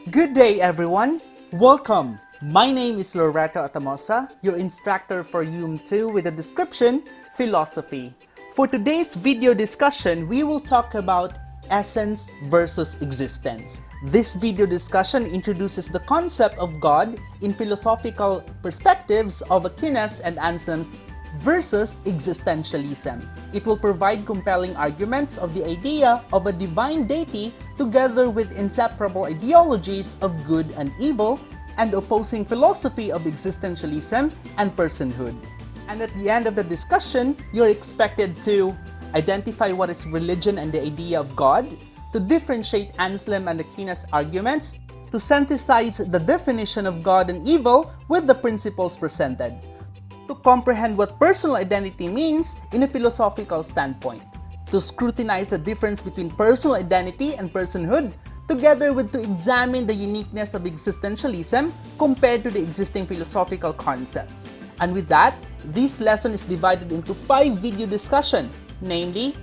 Good day, everyone. Welcome. My name is Loreto Atamosa, your instructor for UM2 with the description, Philosophy. For today's video discussion, we will talk about essence versus existence. This video discussion introduces the concept of God in philosophical perspectives of Aquinas and Anselm versus existentialism. It will provide compelling arguments of the idea of a divine deity together with inseparable ideologies of good and evil and opposing philosophy of existentialism and personhood. And at the end of the discussion, you're expected to identify what is religion and the idea of God, to differentiate Anselm and Aquinas' arguments, to synthesize the definition of God and evil with the principles presented, to comprehend what personal identity means in a philosophical standpoint, to scrutinize the difference between personal identity and personhood, together with to examine the uniqueness of existentialism compared to the existing philosophical concepts. And with that, this lesson is divided into 5 video discussions, namely,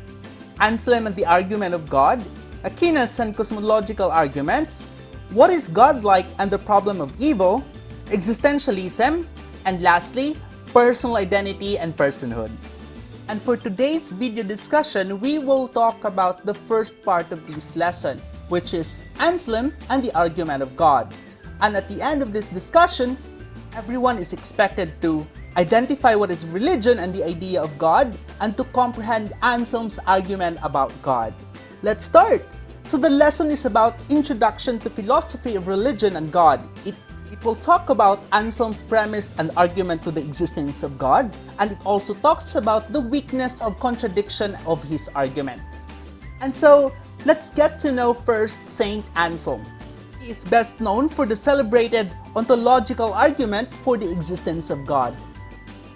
Anselm and the argument of God, Aquinas and cosmological arguments, what is God like and the problem of evil, existentialism, and lastly, personal identity and personhood. And for today's video discussion, we will talk about the first part of this lesson, which is Anselm and the argument of God. And at the end of this discussion, everyone is expected to identify what is religion and the idea of God, and to comprehend Anselm's argument about God. Let's start! So the lesson is about Introduction to Philosophy of Religion and God. It will talk about Anselm's premise and argument to the existence of God, and it also talks about the weakness of contradiction of his argument. And so, let's get to know first Saint Anselm. He is best known for the celebrated ontological argument for the existence of God.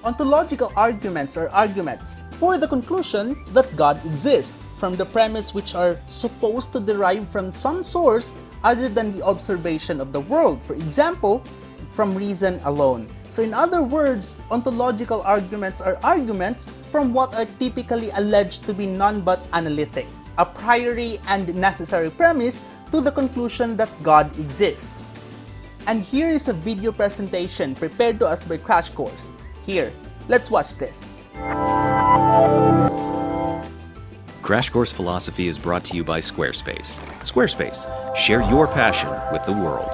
Ontological arguments are arguments for the conclusion that God exists, from the premise which are supposed to derive from some source other than the observation of the world, for example, from reason alone. So in other words, ontological arguments are arguments from what are typically alleged to be none but analytic, a priori and necessary premise to the conclusion that God exists. And here is a video presentation prepared to us by Crash Course. Here, let's watch this. Crash Course Philosophy is brought to you by Squarespace. Squarespace, share your passion with the world.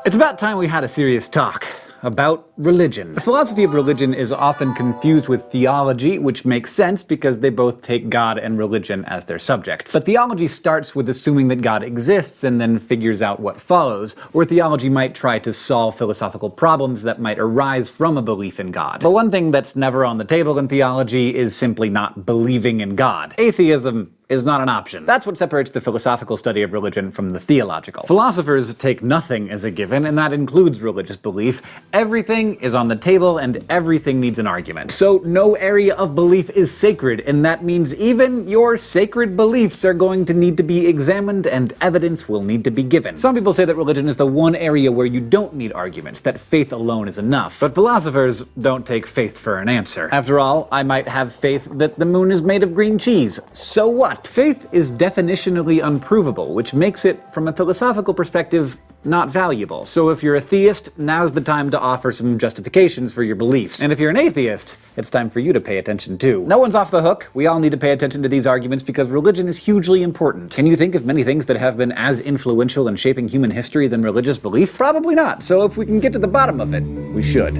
It's about time we had a serious talk about religion. The philosophy of religion is often confused with theology, which makes sense because they both take God and religion as their subjects. But theology starts with assuming that God exists and then figures out what follows, where theology might try to solve philosophical problems that might arise from a belief in God. But one thing that's never on the table in theology is simply not believing in God. Atheism is not an option. That's what separates the philosophical study of religion from the theological. Philosophers take nothing as a given, and that includes religious belief. Everything is on the table, and everything needs an argument. So no area of belief is sacred, and that means even your sacred beliefs are going to need to be examined, and evidence will need to be given. Some people say that religion is the one area where you don't need arguments, that faith alone is enough. But philosophers don't take faith for an answer. After all, I might have faith that the moon is made of green cheese. So what? Faith is definitionally unprovable, which makes it, from a philosophical perspective, not valuable. So if you're a theist, now's the time to offer some justifications for your beliefs. And if you're an atheist, it's time for you to pay attention too. No one's off the hook. We all need to pay attention to these arguments because religion is hugely important. Can you think of many things that have been as influential in shaping human history than religious belief? Probably not. So if we can get to the bottom of it, we should.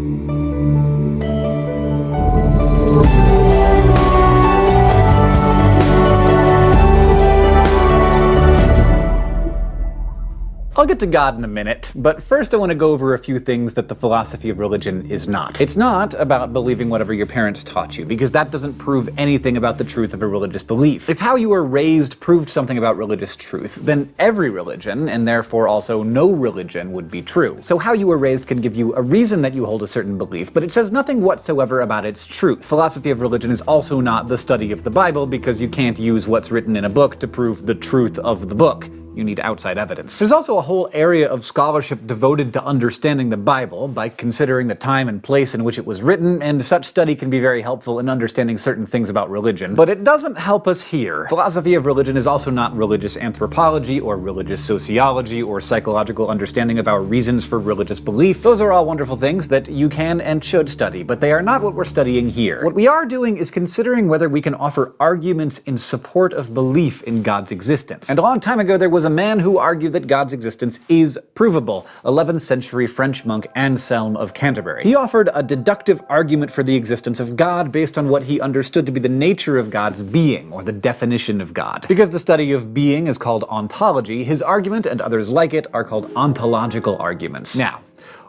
I'll get to God in a minute, but first I want to go over a few things that the philosophy of religion is not. It's not about believing whatever your parents taught you, because that doesn't prove anything about the truth of a religious belief. If how you were raised proved something about religious truth, then every religion, and therefore also no religion, would be true. So how you were raised can give you a reason that you hold a certain belief, but it says nothing whatsoever about its truth. Philosophy of religion is also not the study of the Bible, because you can't use what's written in a book to prove the truth of the book. you need outside evidence. There's also a whole area of scholarship devoted to understanding the Bible by considering the time and place in which it was written, and such study can be very helpful in understanding certain things about religion. But it doesn't help us here. Philosophy of religion is also not religious anthropology, or religious sociology, or psychological understanding of our reasons for religious belief. Those are all wonderful things that you can and should study, but they are not what we're studying here. What we are doing is considering whether we can offer arguments in support of belief in God's existence. And a long time ago there was a man who argued that God's existence is provable, 11th century French monk Anselm of Canterbury. He offered a deductive argument for the existence of God based on what he understood to be the nature of God's being, or the definition of God. Because the study of being is called ontology, his argument, and others like it, are called ontological arguments. Now,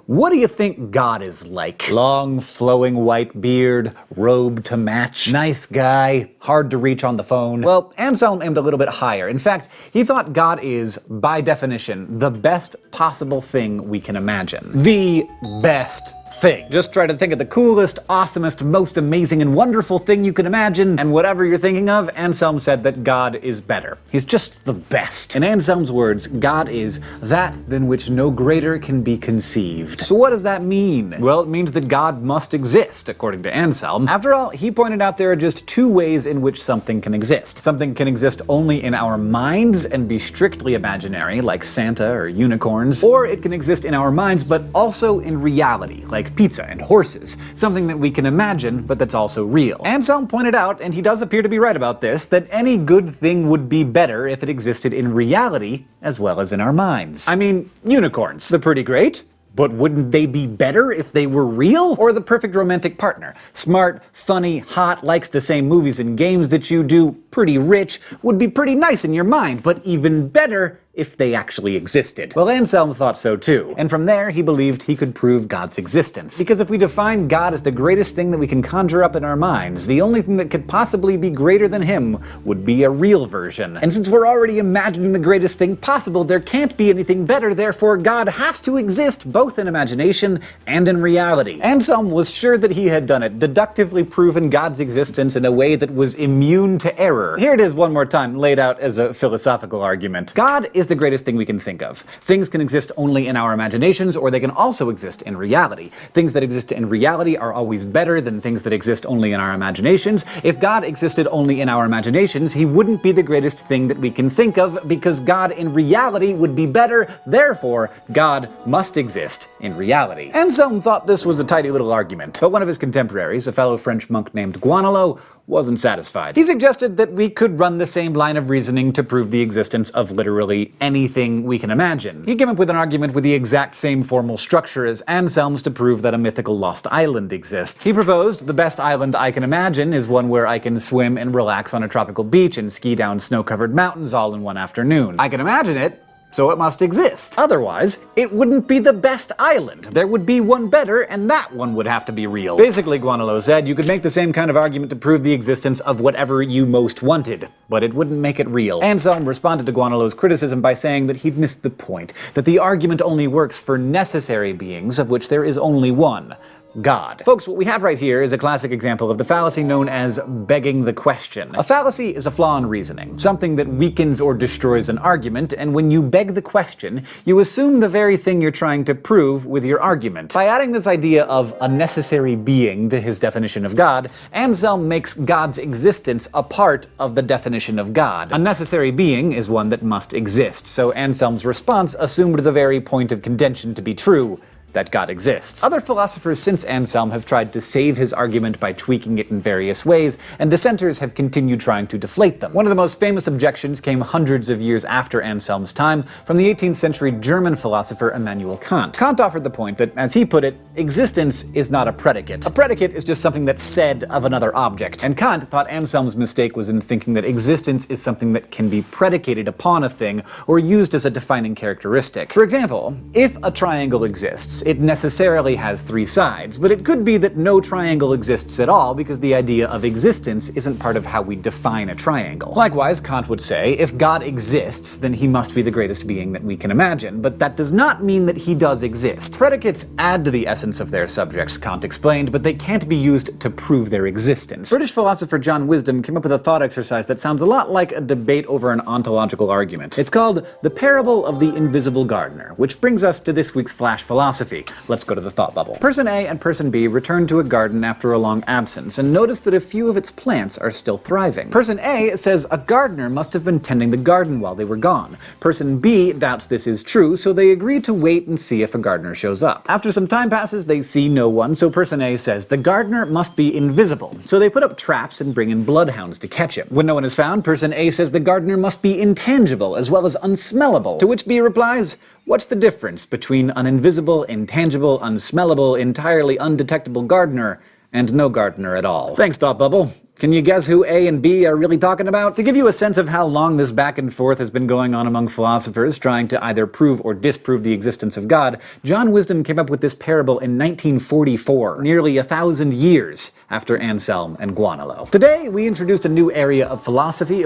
what do you think God is like? Long, flowing white beard, robe to match, nice guy, hard to reach on the phone. Well, Anselm aimed a little bit higher. In fact, he thought God is, by definition, the best possible thing we can imagine. The best thing. Just try to think of the coolest, awesomest, most amazing and wonderful thing you can imagine, and whatever you're thinking of, Anselm said that God is better. He's just the best. In Anselm's words, God is that than which no greater can be conceived. So what does that mean? Well, it means that God must exist, according to Anselm. After all, he pointed out there are just two ways in which something can exist. Something can exist only in our minds and be strictly imaginary, like Santa or unicorns, or it can exist in our minds but also in reality, like pizza and horses, something that we can imagine, but that's also real. Anselm pointed out, and he does appear to be right about this, that any good thing would be better if it existed in reality as well as in our minds. I mean, unicorns, they're pretty great. But wouldn't they be better if they were real? Or the perfect romantic partner. Smart, funny, hot, likes the same movies and games that you do, pretty rich, would be pretty nice in your mind, but even better if they actually existed. Well, Anselm thought so too, and from there he believed he could prove God's existence. Because if we define God as the greatest thing that we can conjure up in our minds, the only thing that could possibly be greater than him would be a real version. And since we're already imagining the greatest thing possible, there can't be anything better, therefore God has to exist both in imagination and in reality. Anselm was sure that he had done it, deductively proven God's existence in a way that was immune to error. Here it is one more time, laid out as a philosophical argument. God is the greatest thing we can think of. Things can exist only in our imaginations, or they can also exist in reality. Things that exist in reality are always better than things that exist only in our imaginations. If God existed only in our imaginations, he wouldn't be the greatest thing that we can think of, because God in reality would be better, therefore God must exist in reality. Anselm thought this was a tidy little argument, but one of his contemporaries, a fellow French monk named Guanelot, wasn't satisfied. He suggested that we could run the same line of reasoning to prove the existence of literally anything we can imagine. He came up with an argument with the exact same formal structure as Anselm's to prove that a mythical lost island exists. He proposed, the best island I can imagine is one where I can swim and relax on a tropical beach and ski down snow-covered mountains all in one afternoon. I can imagine it, so it must exist. Otherwise, it wouldn't be the best island. There would be one better, and that one would have to be real. Basically, Guanelot said, you could make the same kind of argument to prove the existence of whatever you most wanted, but it wouldn't make it real. Anselm responded to Guanelot's criticism by saying that he'd missed the point, that the argument only works for necessary beings, of which there is only one. God. Folks, what we have right here is a classic example of the fallacy known as begging the question. A fallacy is a flaw in reasoning, something that weakens or destroys an argument, and when you beg the question, you assume the very thing you're trying to prove with your argument. By adding this idea of a necessary being to his definition of God, Anselm makes God's existence a part of the definition of God. A necessary being is one that must exist, so Anselm's response assumed the very point of contention to be true, that God exists. Other philosophers since Anselm have tried to save his argument by tweaking it in various ways, and dissenters have continued trying to deflate them. One of the most famous objections came hundreds of years after Anselm's time from the 18th century German philosopher Immanuel Kant. Kant offered the point that, as he put it, existence is not a predicate. A predicate is just something that's said of another object. And Kant thought Anselm's mistake was in thinking that existence is something that can be predicated upon a thing or used as a defining characteristic. For example, if a triangle exists, it necessarily has three sides, but it could be that no triangle exists at all because the idea of existence isn't part of how we define a triangle. Likewise, Kant would say, if God exists, then he must be the greatest being that we can imagine, but that does not mean that he does exist. Predicates add to the essence of their subjects, Kant explained, but they can't be used to prove their existence. British philosopher John Wisdom came up with a thought exercise that sounds a lot like a debate over an ontological argument. It's called The Parable of the Invisible Gardener, which brings us to this week's Flash Philosophy. Let's go to the thought bubble. Person A and Person B return to a garden after a long absence and notice that a few of its plants are still thriving. Person A says a gardener must have been tending the garden while they were gone. Person B doubts this is true, so they agree to wait and see if a gardener shows up. After some time passes, they see no one, so Person A says the gardener must be invisible. So they put up traps and bring in bloodhounds to catch him. When no one is found, Person A says the gardener must be intangible as well as unsmellable. To which B replies, what's the difference between an invisible, intangible, unsmellable, entirely undetectable gardener and no gardener at all? Thanks, Thought Bubble. Can you guess who A and B are really talking about? To give you a sense of how long this back and forth has been going on among philosophers trying to either prove or disprove the existence of God, John Wisdom came up with this parable in 1944, nearly 1,000 years after Anselm and Guanilo. Today, we introduced a new area of philosophy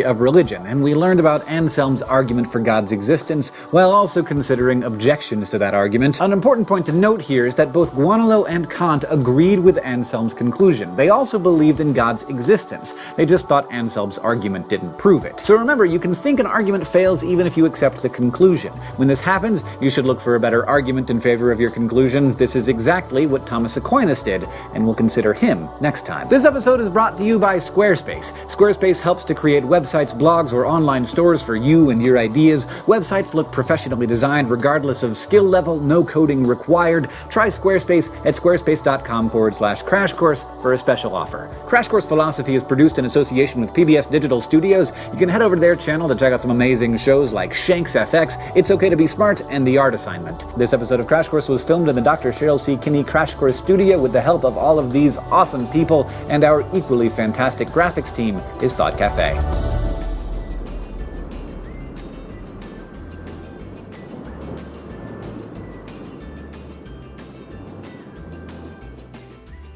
of religion, and we learned about Anselm's argument for God's existence, while also considering objections to that argument. An important point to note here is that both Guanilo and Kant agreed with Anselm's conclusion. They also believed in God's existence. They just thought Anselm's argument didn't prove it. So remember, you can think an argument fails even if you accept the conclusion. When this happens, you should look for a better argument in favor of your conclusion. This is exactly what Thomas Aquinas did, and we'll consider him next time. This episode is brought to you by Squarespace. Squarespace helps to create websites, blogs, or online stores for you and your ideas. Websites look professionally designed regardless of skill level, no coding required. Try Squarespace at squarespace.com/crash course for a special offer. Crash Course Philosophy is produced in association with PBS Digital Studios. You can head over to their channel to check out some amazing shows like Shanks FX, It's Okay to Be Smart, and The Art Assignment. This episode of Crash Course was filmed in the Dr. Cheryl C. Kinney Crash Course studio with the help of all of these awesome people, and our equally fantastic graphics team is Thought Cafe.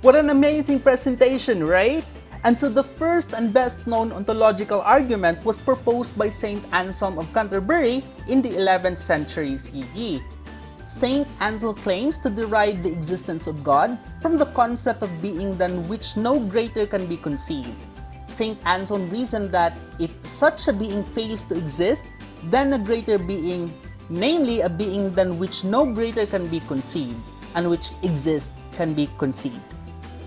What an amazing presentation, right? And so the first and best known ontological argument was proposed by Saint Anselm of Canterbury in the 11th century CE. Saint Anselm claims to derive the existence of God from the concept of being than which no greater can be conceived. Saint Anselm reasoned that if such a being fails to exist, then a greater being, namely a being than which no greater can be conceived, and which exists, can be conceived.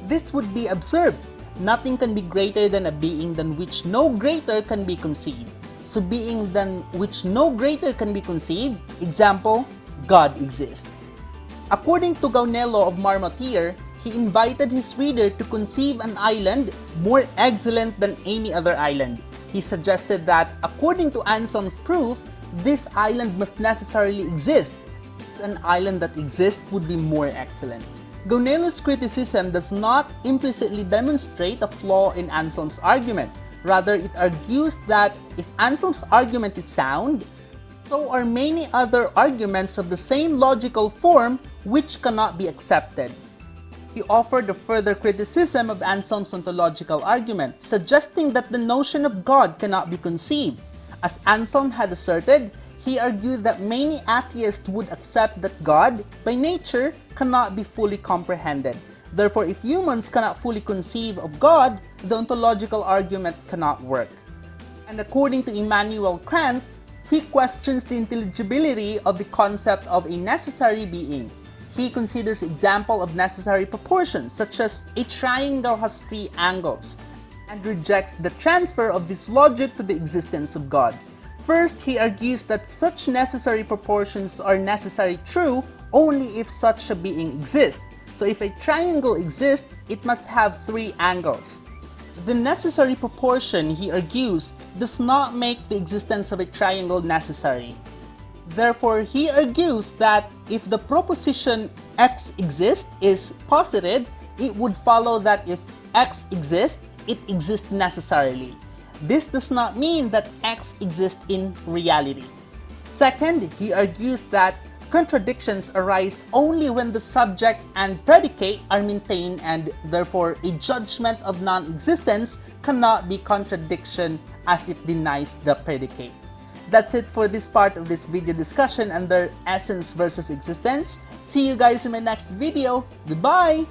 This would be absurd. Nothing can be greater than a being than which no greater can be conceived. So being than which no greater can be conceived, example, God exists. According to Gaunelo of Marmotier, he invited his reader to conceive an island more excellent than any other island. He suggested that, according to Anselm's proof, this island must necessarily exist. An island that exists would be more excellent. Gaunelo's criticism does not implicitly demonstrate a flaw in Anselm's argument. Rather, it argues that if Anselm's argument is sound, so are many other arguments of the same logical form which cannot be accepted. He offered a further criticism of Anselm's ontological argument, suggesting that the notion of God cannot be conceived. As Anselm had asserted, he argued that many atheists would accept that God, by nature, cannot be fully comprehended. Therefore, if humans cannot fully conceive of God, the ontological argument cannot work. And according to Immanuel Kant, he questions the intelligibility of the concept of a necessary being. He considers example of necessary proportions, such as a triangle has 3 angles, and rejects the transfer of this logic to the existence of God. First, he argues that such necessary proportions are necessarily true only if such a being exists. So if a triangle exists, it must have 3 angles. The necessary proportion, he argues, does not make the existence of a triangle necessary. Therefore, he argues that if the proposition x exists is posited, it would follow that if x exists, it exists necessarily. This does not mean that x exists in reality. Second, he argues that Contradictions arise only when the subject and predicate are maintained, and therefore a judgment of non-existence cannot be contradiction as it denies the predicate. That's it for this part of this video discussion under essence versus existence. See you guys in my next video. Goodbye!